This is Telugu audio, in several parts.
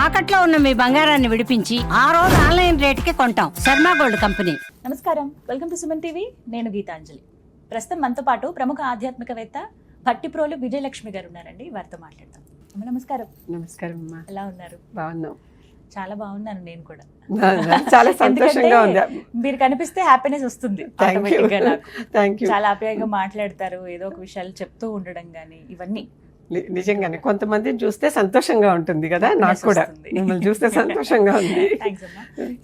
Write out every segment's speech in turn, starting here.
తాకట్లో ఉన్న మీ బంగారాన్ని విడిపించి ఆ రోజు ఆన్లైన్ రేటుకి కొంటాం. Sharma gold company. నమస్కారం, వెల్కమ్ టు సుమన్ టీవీ. నేను గీతాంజలి. ప్రస్తుతం మనతో పాటు ప్రముఖ ఆధ్యాత్మికవేత్త భట్టిప్రోలు విజయలక్ష్మి గారు ఉన్నారండి. వారితో మాట్లాడతాం. నమస్కారం. నమస్కారం. ఎలా ఉన్నారు? బాగున్నాం. చాలా బాగున్నాను నేను కూడా. చాలా సంతోషంగా ఉంది. మీరు కనిపిస్తే హ్యాపీనెస్ వస్తుంది. చాలా ఆప్యాయంగా మాట్లాడతారు, ఏదో ఒక విషయాలు చెప్తూ ఉండడం గానీ ఇవన్నీ నిజంగానే కొంతమందిని చూస్తే సంతోషంగా ఉంటుంది కదా. నాకు కూడా మిమ్మల్ని చూస్తే సంతోషంగా ఉంది.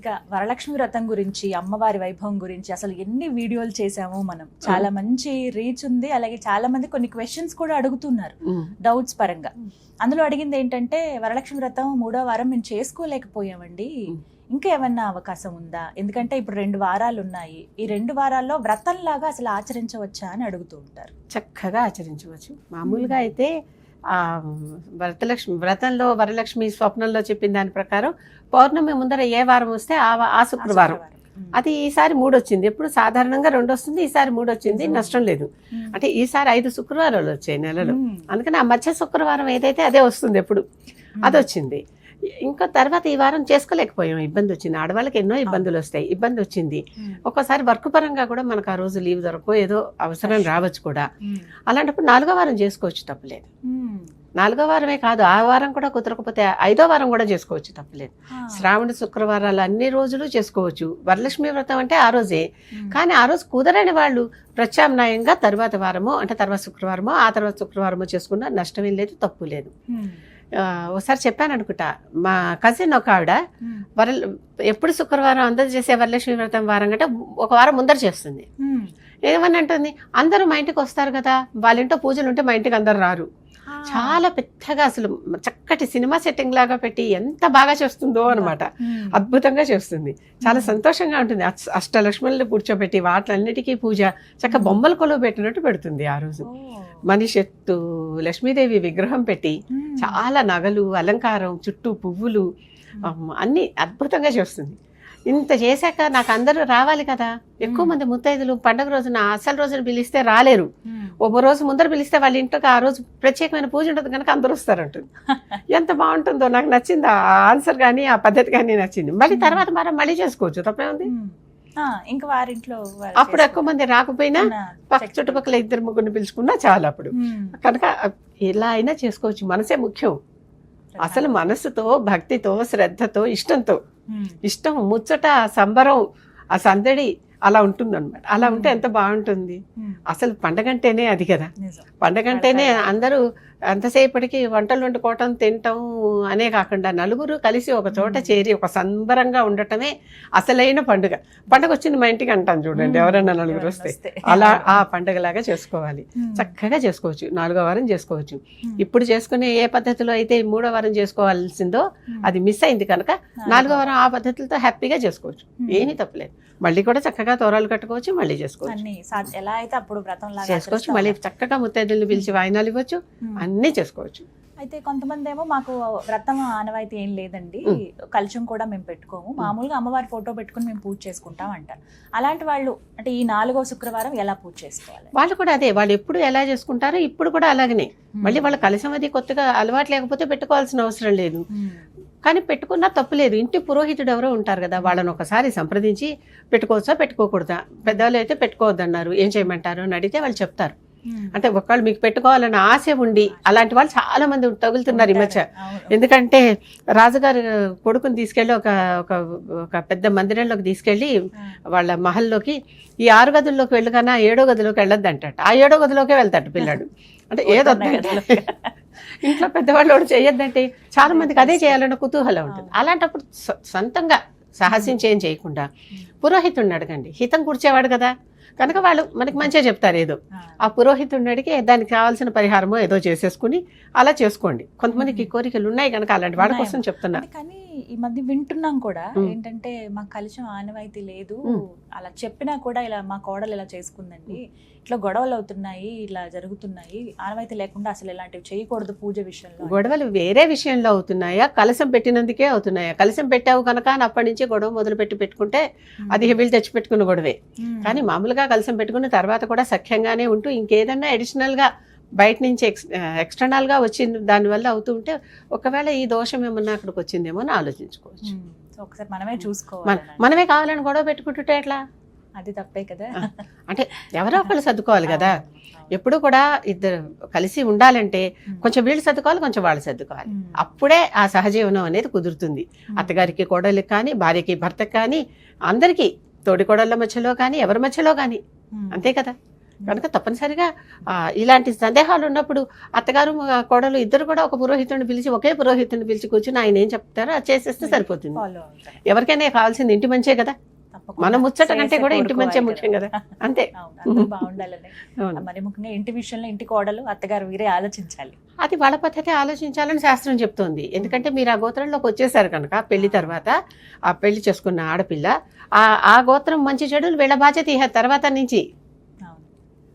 ఇక వరలక్ష్మి వ్రతం గురించి, అమ్మవారి వైభవం గురించి అసలు ఎన్ని వీడియోలు చేసాము మనం. చాలా మంచి రీచ్ ఉంది. అలాగే చాలా మంది కొన్ని క్వశ్చన్స్ కూడా అడుగుతున్నారు డౌట్స్ పరంగా. అందులో అడిగింది ఏంటంటే, వరలక్ష్మి వ్రతం 3వ వారం మేము చేసుకోలేకపోయామండి, ఇంకా ఏమన్నా అవకాశం ఉందా? ఎందుకంటే ఇప్పుడు 2 వారాలు ఉన్నాయి, ఈ 2 వారాల్లో వ్రతం లాగా అసలు ఆచరించవచ్చా అని అడుగుతూ ఉంటారు. చక్కగా ఆచరించవచ్చు. మామూలుగా అయితే ఆ వ్రతంలో వరలక్ష్మి స్వప్నంలో చెప్పిన దాని ప్రకారం పౌర్ణమి ముందర ఏ వారం వస్తే ఆ శుక్రవారం. అది ఈసారి 3 వచ్చింది. ఎప్పుడు సాధారణంగా 2 వస్తుంది, ఈసారి 3 వచ్చింది. నష్టం లేదు. అంటే ఈసారి 5 శుక్రవారాలు వచ్చాయి నెలలో. అందుకని ఆ మధ్య శుక్రవారం ఏదైతే అదే వస్తుంది. ఎప్పుడు అది వచ్చింది. ఇంకా తర్వాత ఈ వారం చేసుకోలేకపోయాం, ఇబ్బంది వచ్చింది. ఆడవాళ్ళకి ఎన్నో ఇబ్బందులు వస్తాయి, ఇబ్బంది వచ్చింది. ఒక్కోసారి వర్క్ పరంగా కూడా మనకు ఆ రోజు లీవ్ దొరకో, ఏదో అవసరం రావచ్చు కూడా. అలాంటప్పుడు 4వ వారం చేసుకోవచ్చు, తప్పలేదు. 4వ వారమే కాదు, ఆ వారం కూడా కుదరకపోతే 5వ వారం కూడా చేసుకోవచ్చు, తప్పలేదు. శ్రావణ శుక్రవారాలు అన్ని రోజులు చేసుకోవచ్చు. వరలక్ష్మి వ్రతం అంటే ఆ రోజే. కానీ ఆ రోజు కుదరని వాళ్ళు ప్రత్యామ్నాయంగా తర్వాత వారమో, అంటే తర్వాత శుక్రవారమో, ఆ తర్వాత శుక్రవారమో చేసుకున్నా నష్టమేం లేదు, తప్పు లేదు. ఒకసారి చెప్పాను అనుకుంటా, మా కజిన్ ఒక ఆవిడ ఎప్పుడు శుక్రవారం అందరూ చేసే వరలక్ష్మి వ్రతం వారం కంటే ఒక వారం ముందర చేస్తుంది. ఏమని అంటుంది, అందరూ మా ఇంటికి వస్తారు కదా, వాళ్ళ ఇంట్లో పూజలు ఉంటే మా ఇంటికి అందరు రారు. చాలా పెద్దగా అసలు చక్కటి సినిమా సెట్టింగ్ లాగా పెట్టి ఎంత బాగా చేస్తుందో అనమాట. అద్భుతంగా చేస్తుంది. చాలా సంతోషంగా ఉంటుంది. అష్టలక్ష్ములను కూర్చోబెట్టి వాటిలన్నిటికీ పూజ చక్క బొమ్మల కొలువు పెట్టినట్టు పెడుతుంది. ఆ రోజు మనిషి ఎత్తు లక్ష్మీదేవి విగ్రహం పెట్టి చాలా నగలు, అలంకారం, చుట్టూ పువ్వులు అన్ని అద్భుతంగా చేస్తుంది. ఇంత చేశాక నాకు అందరూ రావాలి కదా. ఎక్కువ మంది ముత్తైదులు పండుగ రోజున అసలు రోజున పిలిస్తే రాలేరు. ఒక రోజు ముందర పిలిస్తే వాళ్ళ ఇంట్లోకి ఆ రోజు ప్రత్యేకమైన పూజ ఉంటుంది కనుక అందరూ వస్తారంటుంది. ఎంత బాగుంటుందో, నాకు నచ్చింది ఆ ఆన్సర్ కానీ ఆ పద్ధతి కానీ నచ్చింది. మళ్ళీ తర్వాత మనం మళ్ళీ చేసుకోవచ్చు, తప్పే ఉంది. ఇంకా వారింట్లో అప్పుడు ఎక్కువ మంది రాకపోయినా చుట్టుపక్కల 2-3 పిలుచుకున్నా చాలు. అప్పుడు కనుక ఎలా అయినా చేసుకోవచ్చు. మనసే ముఖ్యం. అసలు మనసుతో, భక్తితో, శ్రద్ధతో, ఇష్టంతో, ఇష్టం, ముచ్చట, సంబరం, ఆ సందడి అలా ఉంటుంది అనమాట. అలా ఉంటే ఎంత బాగుంటుంది. అసలు పండగంటేనే అది కదా. పండగంటేనే అందరూ అంతసేపటికి వంటలు వండుకోవటం, తినటం అనే కాకుండా నలుగురు కలిసి ఒక చోట చేరి ఒక సంబరంగా ఉండటమే అసలైన పండుగ. పండగ వచ్చింది మా ఇంటికి అంటాం చూడండి, ఎవరైనా నలుగురు వస్తే. అలా ఆ పండుగలాగా చేసుకోవాలి. చక్కగా చేసుకోవచ్చు. 4వ వారం చేసుకోవచ్చు. ఇప్పుడు చేసుకునే ఏ పద్ధతిలో అయితే 3వ వారం చేసుకోవాల్సిందో అది మిస్ అయింది కనుక 4వ వారం ఆ పద్ధతులతో హ్యాపీగా చేసుకోవచ్చు. ఏమీ తప్పలేదు. మళ్ళీ కూడా చక్కగా తోరాలు కట్టుకోవచ్చు, మళ్ళీ చేసుకోవచ్చు. ఎలా అయితే అప్పుడు వ్రతం చేసుకోవచ్చు. మళ్ళీ చక్కగా ముత్తైదుల్ని పిలిచి వాయినాలు ఇవ్వచ్చు, అన్నీ చేసుకోవచ్చు. అయితే కొంతమంది ఏమో మాకు వ్రతం ఆనవాయితీ ఏం లేదండి, కలశం కూడా మేము పెట్టుకోము, మామూలుగా అమ్మవారి ఫోటో పెట్టుకుని మేము పూజ చేసుకుంటాం అంటారు. అలాంటి వాళ్ళు అంటే ఈ 4వ శుక్రవారం ఎలా పూజ చేసుకోవాలి? వాళ్ళు కూడా అదే, వాళ్ళు ఎప్పుడు ఎలా చేసుకుంటారో ఇప్పుడు కూడా అలాగనే. మళ్ళీ వాళ్ళ కలశం అది కొత్తగా అలవాటు లేకపోతే పెట్టుకోవాల్సిన అవసరం లేదు. కానీ పెట్టుకున్నా తప్పులేదు. ఇంటి పురోహితుడు ఎవరో ఉంటారు కదా, వాళ్ళని ఒకసారి సంప్రదించి పెట్టుకోవచ్చా పెట్టుకోకూడదా, పెద్దవాళ్ళు అయితే పెట్టుకోవద్దన్నారు, ఏం చేయమంటారు అని అడిగితే వాళ్ళు చెప్తారు. అంటే ఒకళ్ళు మీకు పెట్టుకోవాలని ఆశ ఉండి అలాంటి వాళ్ళు చాలా మంది తగులుతున్నారు ఈ మధ్య. ఎందుకంటే రాజుగారు కొడుకుని తీసుకెళ్ళి ఒక పెద్ద మందిరంలోకి తీసుకెళ్ళి వాళ్ళ మహల్లోకి ఈ 6 గదుల్లోకి వెళ్ళకన్నా 7వ గదిలోకి వెళ్ళొద్దు అంటాడు. ఆ 7వ గదిలోకే వెళ్తాడు పిల్లాడు. అంటే ఏదొద్దంటే ఇంట్లో పెద్దవాళ్ళు చేయొద్దంటే చాలా మందికి అదే చేయాలన్న కుతూహలం ఉంటుంది. అలాంటప్పుడు సొంతంగా సాహసించి ఏం చేయకుండా పురోహితుడిని అడగండి. హితం కూర్చేవాడు కదా కనుక వాళ్ళు మనకి మంచిగా చెప్తారు. ఏదో ఆ పురోహితుడిని అడిగి దానికి కావాల్సిన పరిహారమో ఏదో చేసేసుకుని అలా చేసుకోండి. కొంతమందికి కోరికలు ఉన్నాయి కనుక అలాంటి వాళ్ళ కోసం చెప్తున్నా. కానీ ఈ మధ్య వింటున్నాం కూడా ఏంటంటే, మాకు కలశం ఆనవాయితీ లేదు, అలా చెప్పినా కూడా ఇలా మా కోడలు ఇలా చేసుకుందండి, ఇట్లా గొడవలు అవుతున్నాయి, ఇలా జరుగుతున్నాయి, ఆనవాయితీ లేకుండా అసలు ఇలాంటివి చేయకూడదు పూజ విషయంలో. గొడవలు వేరే విషయంలో అవుతున్నాయా, కలశం పెట్టినందుకే అవుతున్నాయా? కలశం పెట్టావు కనుక అప్పటి నుంచి గొడవ మొదలు పెట్టుకుంటే అది వీళ్ళు తెచ్చిపెట్టుకున్న గొడవే. కానీ మామూలుగా కలశం పెట్టుకున్న తర్వాత కూడా సఖ్యంగానే ఉంటూ ఇంకేదన్నా అడిషనల్ గా బయట నుంచి ఎక్స్టర్నల్గా వచ్చిన దానివల్ల అవుతూ ఉంటే ఒకవేళ ఈ దోషం ఏమన్నా అక్కడికి వచ్చిందేమో అని ఆలోచించుకోవచ్చు. సో ఒకసారి మనమే చూసుకోవాలి. మనమే కావాలని గొడవ పెట్టుకుంటుంటే ఎట్లా? అది తప్పే కదా. అంటే ఎవరో ఒకళ్ళు సర్దుకోవాలి కదా. ఎప్పుడు కూడా ఇద్దరు కలిసి ఉండాలంటే కొంచెం వీళ్ళు సర్దుకోవాలి, కొంచెం వాళ్ళు సర్దుకోవాలి. అప్పుడే ఆ సహజీవనం అనేది కుదురుతుంది. అత్తగారికి కోడలికి కానీ, భార్యకి భర్తకి కానీ, అందరికీ తోడి కోడళ్ళ మధ్యలో కానీ, ఎవరి మధ్యలో కానీ, అంతే కదా. కనుక తప్పనిసరిగా ఇలాంటి సందేహాలు ఉన్నప్పుడు అత్తగారు కోడలు ఇద్దరు కూడా ఒక పురోహితుడిని పిలిచి, ఒకే పురోహితుడిని పిలిచి కూర్చుని ఆయన ఏం చెప్తారో అది చేసేస్తే సరిపోతుంది. ఎవరికైనా కావాల్సింది ఇంటి మంచే కదా. మన ముచ్చట కంటే కూడా ఇంటి మంచి ముఖ్యం కదా. అంతే, బాగుండాలని. మరి ముఖ్యంగా ఇంటి విషయంలో ఇంటి కోడలు అత్తగారు వీరే ఆలోచించాలి. అది వాళ్ళ పద్ధతి ఆలోచించాలని శాస్త్రం చెప్తోంది. ఎందుకంటే మీరు ఆ గోత్రంలోకి వచ్చేసారు కనుక పెళ్లి తర్వాత ఆ పెళ్లి చేసుకున్న ఆడపిల్ల ఆ గోత్రం మంచి చెడులు వీళ్ళ బాధ్యత తర్వాత నుంచి.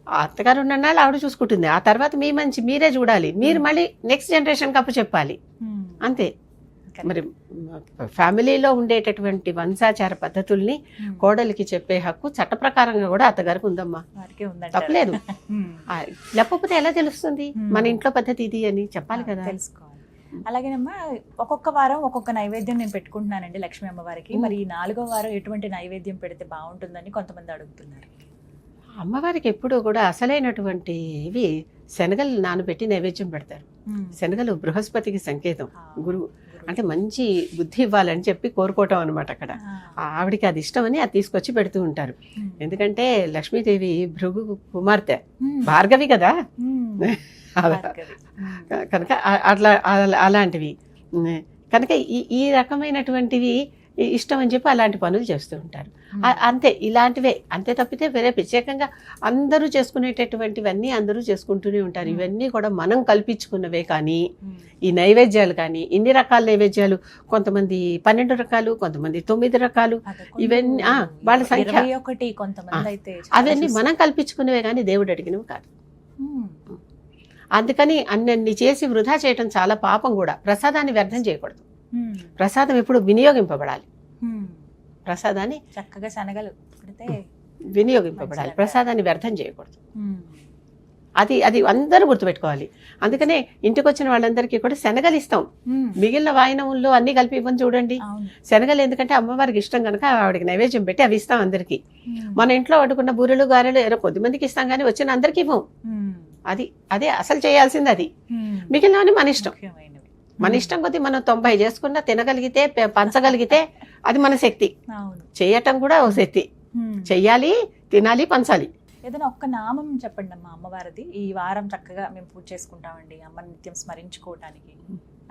ఆ అత్తగారు ఉన్న నాళ్ళు ఆవిడ చూసుకుంటుంది. ఆ తర్వాత మీ మంచి మీరే చూడాలి. మీరు మళ్ళీ నెక్స్ట్ జనరేషన్కి అప్పు చెప్పాలి. అంతే. మరి ఫ్యామిలీలో ఉండేటటువంటి వంశాచార పద్ధతుల్ని కోడలికి చెప్పే హక్కు చట్ట ప్రకారంగా కూడా అత్తగారికి ఉందమ్మా. తప్పలేదు. లేకపోతే ఎలా తెలుస్తుంది మన ఇంట్లో పద్ధతి ఇది అని? చెప్పాలి కదా, తెలుసుకోవాలి. అలాగేనమ్మా ఒక్కొక్క వారం ఒక్కొక్క నైవేద్యం నేను పెట్టుకుంటున్నానండి లక్ష్మీ అమ్మవారికి. మరి ఈ 4వ వారం ఎటువంటి నైవేద్యం పెడితే బాగుంటుందని కొంతమంది అడుగుతున్నారు. అమ్మవారికి ఎప్పుడూ కూడా అసలైనటువంటి ఇవి శనగలు నానబెట్టి నైవేద్యం పెడతారు. శనగలు బృహస్పతికి సంకేతం. గురువు అంటే మంచి బుద్ధి ఇవ్వాలని చెప్పి కోరుకోవటం అనమాట. అక్కడ ఆవిడికి అది ఇష్టమని అది తీసుకొచ్చి పెడుతూ ఉంటారు. ఎందుకంటే లక్ష్మీదేవి భృగు కుమార్తె, భార్గవి కదా. కనుక అట్లా అలాంటివి కనుక ఈ రకమైనటువంటివి ఇష్టం అని చెప్పి అలాంటి పనులు చేస్తూ ఉంటారు. అంతే, ఇలాంటివే. అంతే తప్పితే వేరే ప్రత్యేకంగా అందరూ చేసుకునేటటువంటివన్నీ అందరూ చేసుకుంటూనే ఉంటారు. ఇవన్నీ కూడా మనం కల్పించుకున్నవే. కానీ ఈ నైవేద్యాలు కానీ ఇన్ని రకాల నైవేద్యాలు, కొంతమంది 12 రకాలు, కొంతమంది 9 రకాలు, ఇవన్నీ వాళ్ళ సంఖ్య, అవన్నీ మనం కల్పించుకునేవే కానీ దేవుడు అడిగినవి కాదు. అందుకని అన్నీ చేసి వృధా చేయటం చాలా పాపం కూడా. ప్రసాదాన్ని వ్యర్థం చేయకూడదు. ప్రసాదం ఎప్పుడు వినియోగింపబడాలి. ప్రసాదాన్ని చక్కగా శనగలు వినియోగింపబడాలి. ప్రసాదాన్ని వ్యర్థం చేయకూడదు. అది అందరూ గుర్తుపెట్టుకోవాలి. అందుకనే ఇంటికి వచ్చిన వాళ్ళందరికీ కూడా శనగలు ఇస్తాం. మిగిలిన వాయినంలో అన్ని కలిపి ఇవ్వని చూడండి. శనగలు ఎందుకంటే అమ్మవారికి ఇష్టం కనుక ఆవిడకి నైవేద్యం పెట్టి అవి ఇస్తాం అందరికీ. మన ఇంట్లో వండుకున్న బూరెలు గారెలు ఏదో కొద్దిమందికి ఇస్తాం కానీ వచ్చిన అందరికీ ఇవ్వం. అదే అసలు చేయాల్సింది. అది మిగిలినవన్నీ మన ఇష్టం. మన ఇష్టం కొద్దీ మనం 90 చేసుకున్నా తినగలిగితే, పంచగలిగితే అది మన శక్తి. చేయటం కూడా ఓ శక్తి. చెయ్యాలి, తినాలి, పంచాలి. ఏదైనా ఒక్క నామం చెప్పండి అమ్మా అమ్మవారిది. ఈ వారం చక్కగా మేము పూజ చేసుకుంటామండి అమ్మని నిత్యం స్మరించుకోవటానికి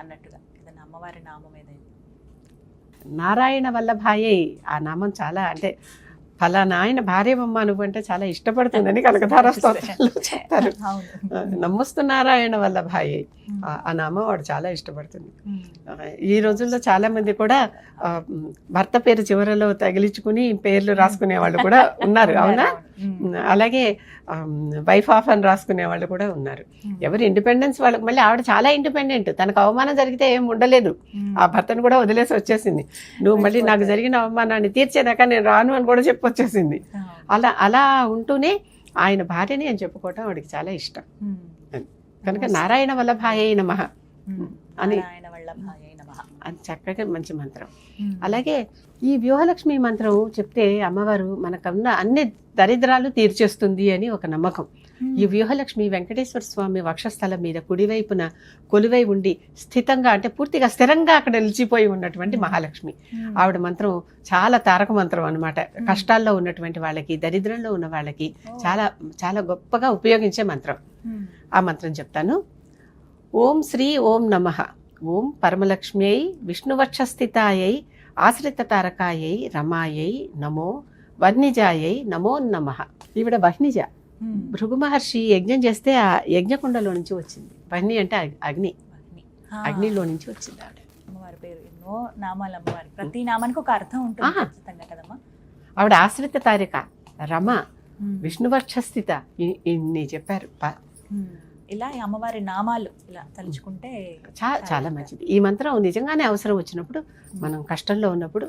అన్నట్టుగా ఏదైనా అమ్మవారి నామం ఏదైనా. నారాయణ వల్లభాయే ఆ నామం చాలా, అంటే ఫలానా ఆయన భార్యమ్మ నువ్వు అంటే చాలా ఇష్టపడుతుందని కనకధార స్తోత్రంలో చెప్తారు. నమస్తునారాయణ వల్లభాయే ఆ నామం వాడు చాలా ఇష్టపడుతుంది. ఈ రోజుల్లో చాలా మంది కూడా భర్త పేరు చివరలో తగిలించుకుని పేర్లు రాసుకునే వాళ్ళు కూడా ఉన్నారు. అవునా? అలాగే వైఫ్ ఆఫ్ అని రాసుకునే వాళ్ళు కూడా ఉన్నారు. ఎవరు ఇండిపెండెన్స్ వాళ్ళకి. మళ్ళీ ఆవిడ చాలా ఇండిపెండెంట్. తనకు అవమానం జరిగితే ఏం ఉండలేదు. ఆ భర్తను కూడా వదిలేసి వచ్చేసింది. నువ్వు మళ్ళీ నాకు జరిగిన అవమానాన్ని తీర్చేదాకా నేను రాను అని కూడా చెప్పొచ్చేసింది. అలా ఉంటూనే ఆయన భార్యని అని చెప్పుకోవటం వాడికి చాలా ఇష్టం. కనుక నారాయణ వల్లభాయే నమః అని అది చక్కగా మంచి మంత్రం. అలాగే ఈ వ్యూహలక్ష్మి మంత్రం చెప్తే అమ్మవారు మనకన్నా అన్ని దరిద్రాలు తీర్చేస్తుంది అని ఒక నమ్మకం. ఈ వ్యూహలక్ష్మి వెంకటేశ్వర స్వామి వక్షస్థలం మీద కుడివైపున కొలువై ఉండి స్థితంగా, అంటే పూర్తిగా స్థిరంగా అక్కడ నిలిచిపోయి ఉన్నటువంటి మహాలక్ష్మి. ఆవిడ మంత్రం చాలా తారక మంత్రం అన్నమాట. కష్టాల్లో ఉన్నటువంటి వాళ్ళకి, దరిద్రంలో ఉన్న వాళ్ళకి చాలా చాలా గొప్పగా ఉపయోగించే మంత్రం. ఆ మంత్రం చెప్తాను. ఓం శ్రీ ఓం నమః. ఓం పరమలక్ష్మ్యై విష్ణువక్షస్థితాయై ఆశ్రిత తారకాయై రమాయై నమో వహ్నిజాయై నమో నమః. ఈవిడ వహ్నిజ. భృగు మహర్షి యజ్ఞం చేస్తే ఆ యజ్ఞకుండలో నుంచి వచ్చింది. వహ్ని అంటే అగ్ని. అగ్నిలో నుంచి వచ్చింది ఆవిడ. అమ్మవారి పేరు ఎన్నో నామాలు అమ్మవారి. ప్రతి నామానికి ఒక అర్థం ఉంటుంది కదమ్మా. ఆవిడ ఆశ్రిత తారిక, రమ, విష్ణువక్షస్థిత, ఇన్ని చెప్పారు. ఇలా అమ్మవారి నామాలు ఇలా తలుచుకుంటే చాలా మంచిది. ఈ మంత్రం నిజంగానే అవసరం వచ్చినప్పుడు, మనం కష్టంలో ఉన్నప్పుడు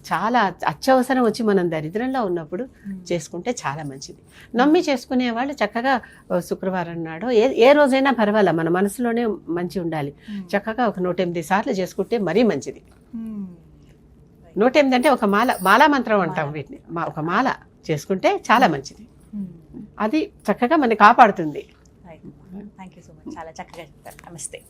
చాలా అత్యవసరం వచ్చి మనం దరిద్రంలో ఉన్నప్పుడు చేసుకుంటే చాలా మంచిది. నమ్మి చేసుకునే వాళ్ళు చక్కగా శుక్రవారం నాడు ఏ రోజైనా పర్వాలా, మన మనసులోనే మంచి ఉండాలి. చక్కగా ఒక 108 సార్లు చేసుకుంటే మరీ మంచిది. 108 అంటే ఒక మాలా మంత్రం అంటాం వీటిని. ఒక మాల చేసుకుంటే చాలా మంచిది. అది చక్కగా మనని కాపాడుతుంది. థ్యాంక్ యూ సో మచ్, చాలా చక్కగా చెప్పారు. నమస్తే.